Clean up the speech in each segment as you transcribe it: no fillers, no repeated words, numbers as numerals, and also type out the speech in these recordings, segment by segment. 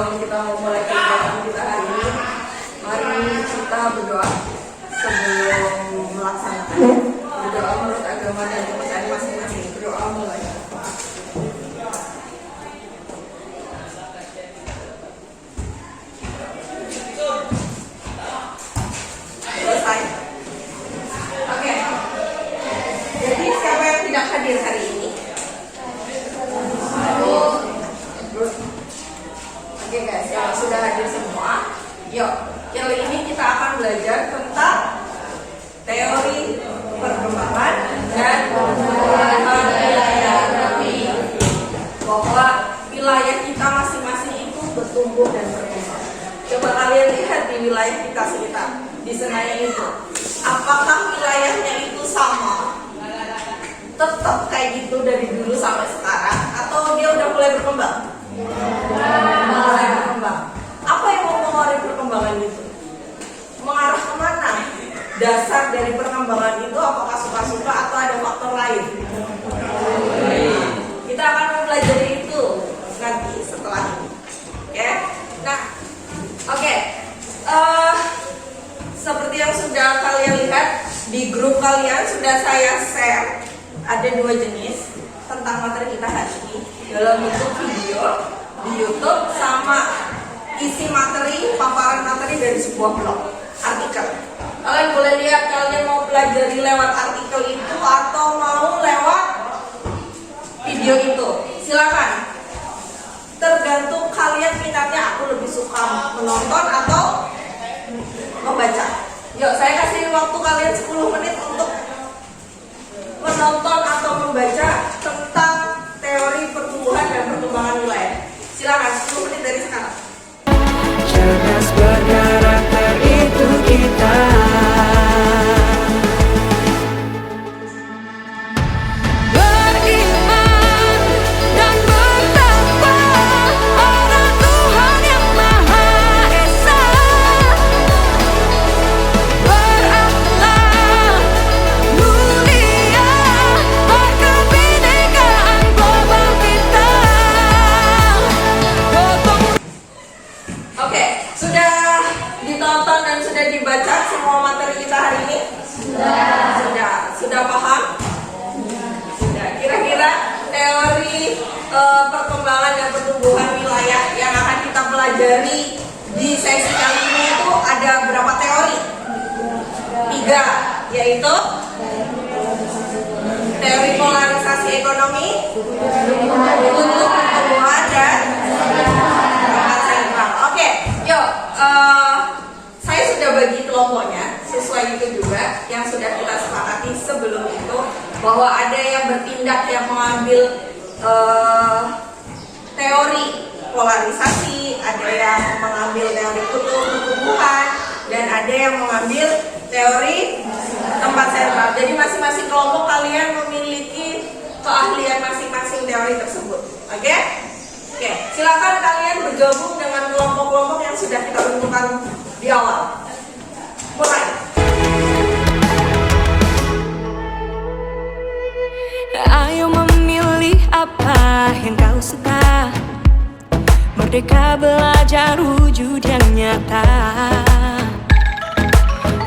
sebelum kita memulai kegiatan kita hari ini, mari kita berdoa sebelum melaksanakan. Berdoa menurut agama dan kepercayaan masing-masing. Berdoa mulai. Selesai. Oke. Jadi siapa yang tidak hadir hari ini? Oke guys, yang sudah hadir semua, yuk kali ini kita akan belajar tentang teori perkembangan dan pembuatan wilayah. Bahwa wilayah kita masing-masing itu bertumbuh dan berkembang. Coba kalian lihat di wilayah kita sekitar di Senayan itu, apakah wilayahnya itu sama? Tetap kayak gitu dari dulu sampai sekarang, atau dia udah mulai berkembang? Mulai berkembang. Apa yang mau mempengaruhi perkembangan itu? Mengarah kemana? Dasar dari perkembangan itu apakah suka-suka atau ada faktor lain? Kita akan mempelajari itu nanti setelah ini. Oke? Nah, oke. Seperti yang sudah kalian lihat di grup kalian sudah saya share, ada 2 jenis tentang materi kita hari ini dalam bentuk video di YouTube sama isi materi, paparan materi dari sebuah blog artikel. Kalian boleh lihat kalian mau pelajari lewat artikel itu atau mau lewat video itu. Silakan. Tergantung kalian minatnya, aku lebih suka menonton atau membaca. Yuk, saya kasih waktu kalian 10 menit untuk menonton atau membaca tentang teori pertumbuhan dan perkembangan wilayah. Silakan, 10 menit dari sekarang. Cerdas berkarakter itu kita. Beriman dan bertakwa pada Tuhan yang Maha Esa. Berakhlak mulia, berkebinekaan global kita. Oke, sudah ditonton dan sudah dibaca semua materi kita hari ini? Sudah paham? Sudah. Kira-kira teori perkembangan dan pertumbuhan wilayah yang akan kita pelajari di sesi kali ini itu ada berapa teori? 3, yaitu teori polarisasi ekonomi, untuk pertumbuhan dan tempat sentral. Oke, yuk, saya sudah bagi kelompoknya sesuai itu juga yang sudah kita sepakati sebelum itu, bahwa ada yang bertindak yang mengambil teori polarisasi, ada yang mengambil teori pertumbuhan, dan ada yang mengambil teori tempat sentral. Jadi masing-masing kelompok kalian memiliki keahlian masing-masing teori tersebut. Oke? Oke, silakan kalian bergabung dengan kelompok-kelompok yang sudah kita tentukan di awal. Mulai. Ayo memilih apa yang kau suka. Merdeka belajar wujud yang nyata.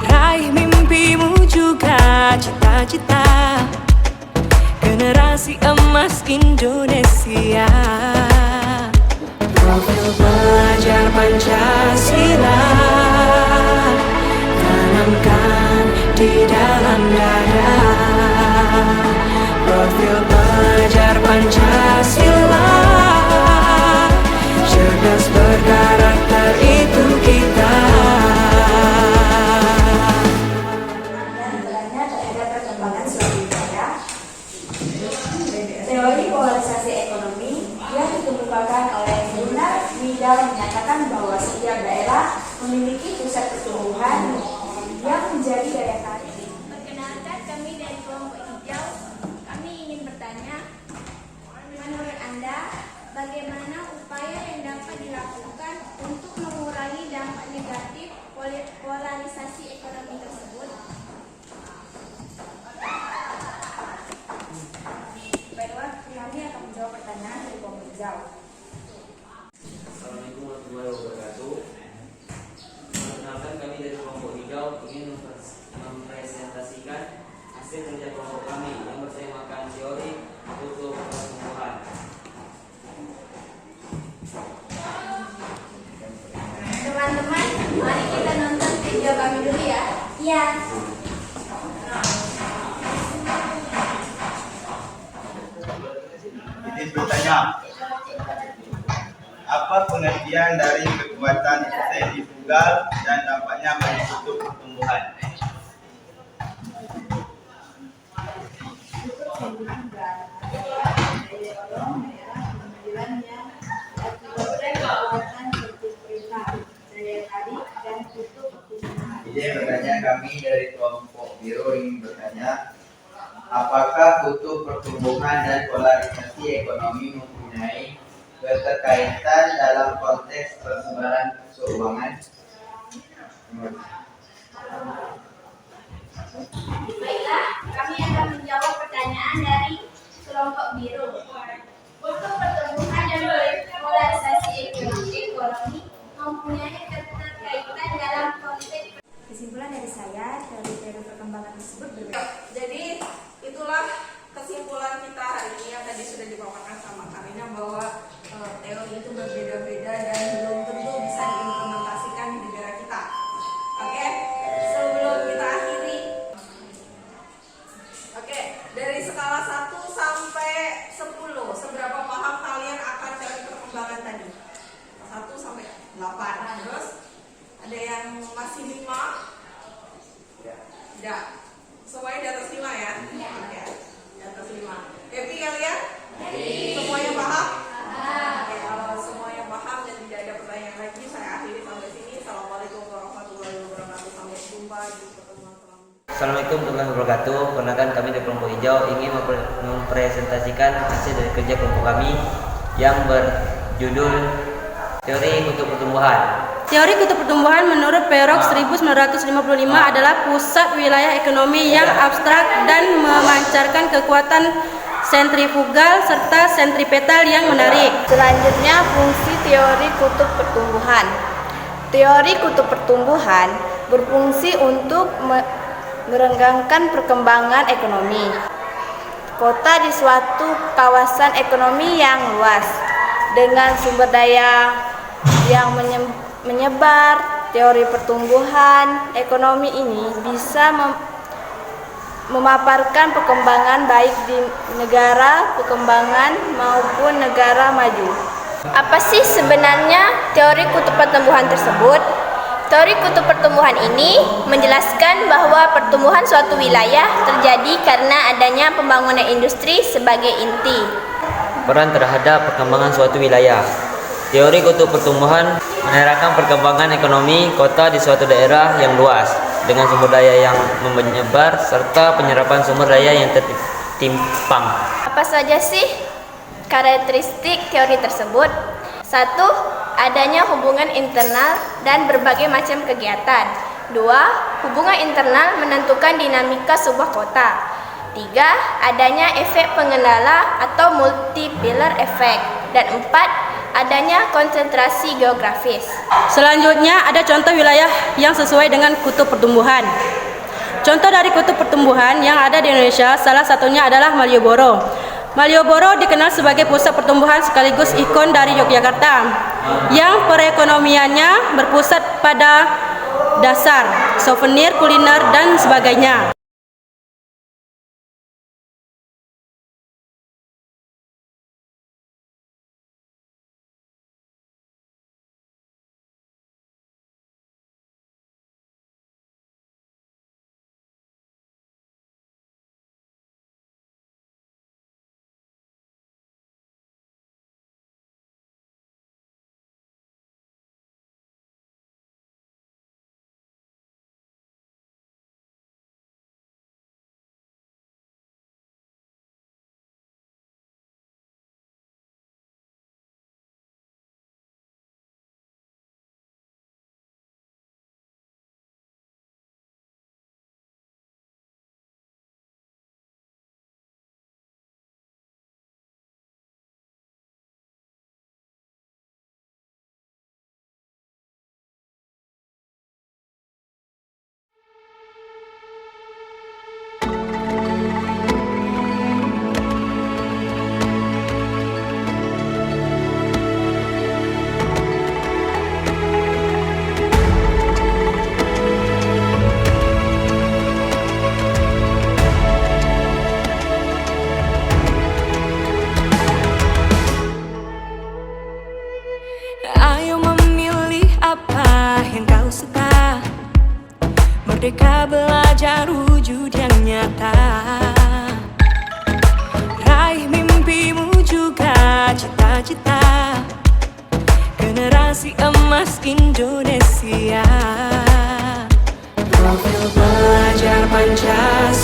Raih mimpimu juga cita-cita. Generasi emas Indonesia. Profil pelajar Pancasila tanamkan di dalam dada. Profil pelajar Pancasila, cerdas berkarakter itu kita. Penanganannya terhadap perkembangan suatu wilayah. Teori polarisasi ekonomi yang dikemukakan oleh Gunnar Myrdal menyatakan bahwa setiap daerah memiliki pusat pertumbuhan yang menjadi daya tarik. Perkenalkan, kami dari kelompok hijau. Kami ingin bertanya, menurut Anda, bagaimana upaya yang dapat dilakukan untuk mengurangi dampak negatif polarisasi ekonomi tersebut? Baiklah, kami akan menjawab pertanyaan dari kelompok hijau. Assalamualaikum warahmatullahi Teman-teman, mari kita nonton video kami dulu ya. Iya. Ini bertanya, apa pengertian dari kekuatan sentrifugal dan dampaknya bagi kutub pertumbuhan? Jadi bertanya, kami dari kelompok biru ingin bertanya, apakah kutub pertumbuhan dan polarisasi ekonomi mempunyai keterkaitan dalam konteks persebaran keuangan? Baiklah, kami akan menjawab pertanyaan dari kelompok biru. Kutub pertumbuhan dan polarisasi ekonomi mempunyai keterkaitan dalam konteks. Kesimpulan dari saya, teori-teori perkembangan tersebut berbeda. Jadi itulah kesimpulan kita hari ini yang tadi sudah dipaparkan sama Karina, bahwa teori itu berbeda-beda dan belum tentu bisa diimplementasikan di negara kita. Oke, sebelum kita akhiri, oke, dari skala 1 sampai 10, seberapa paham kalian akan teori perkembangan tadi? 1 sampai 8. Terus ada yang masih 5? Tidak. Semuanya di atas 5 ya? Oke, di atas 5. Happy kalian? Semuanya paham? Oke, kalau semuanya paham dan tidak ada pertanyaan lagi, saya akhiri sampai sini. Assalamualaikum warahmatullahi wabarakatuh. Sampai jumpa di pertemuan selanjutnya. Assalamualaikum warahmatullahi wabarakatuh. Perkenalkan, kami dari kelompok hijau ingin mempresentasikan hasil dari kerja kelompok kami yang berjudul Teori Kutub Pertumbuhan. Teori kutub pertumbuhan menurut Perrock 1955 adalah pusat wilayah ekonomi yang abstrak dan memancarkan kekuatan sentrifugal serta sentripetal yang menarik. Selanjutnya, fungsi teori kutub pertumbuhan. Teori kutub pertumbuhan berfungsi untuk merenggangkan perkembangan ekonomi kota di suatu kawasan ekonomi yang luas dengan sumber daya yang menyebar. Teori pertumbuhan ekonomi ini bisa memaparkan perkembangan baik di negara perkembangan maupun negara maju. Apa sih sebenarnya teori kutub pertumbuhan tersebut? Teori kutub pertumbuhan ini menjelaskan bahwa pertumbuhan suatu wilayah terjadi karena adanya pembangunan industri sebagai inti. Peran terhadap perkembangan suatu wilayah. Teori kutub pertumbuhan menerangkan perkembangan ekonomi kota di suatu daerah yang luas dengan sumber daya yang menyebar serta penyerapan sumber daya yang tertimpang. Apa saja sih karakteristik teori tersebut? 1. Adanya hubungan internal dan berbagai macam kegiatan. 2. Hubungan internal menentukan dinamika sebuah kota. 3. Adanya efek pengendala atau multiplier effect. Dan 4. Adanya konsentrasi geografis. Selanjutnya ada contoh wilayah yang sesuai dengan kutub pertumbuhan. Contoh dari kutub pertumbuhan yang ada di Indonesia salah satunya adalah Malioboro. Malioboro dikenal sebagai pusat pertumbuhan sekaligus ikon dari Yogyakarta yang perekonomiannya berpusat pada dasar, souvenir, kuliner, dan sebagainya. Merdeka belajar wujud yang nyata. Raih mimpimu juga cita-cita. Generasi emas Indonesia. Profil pelajar Pancasila.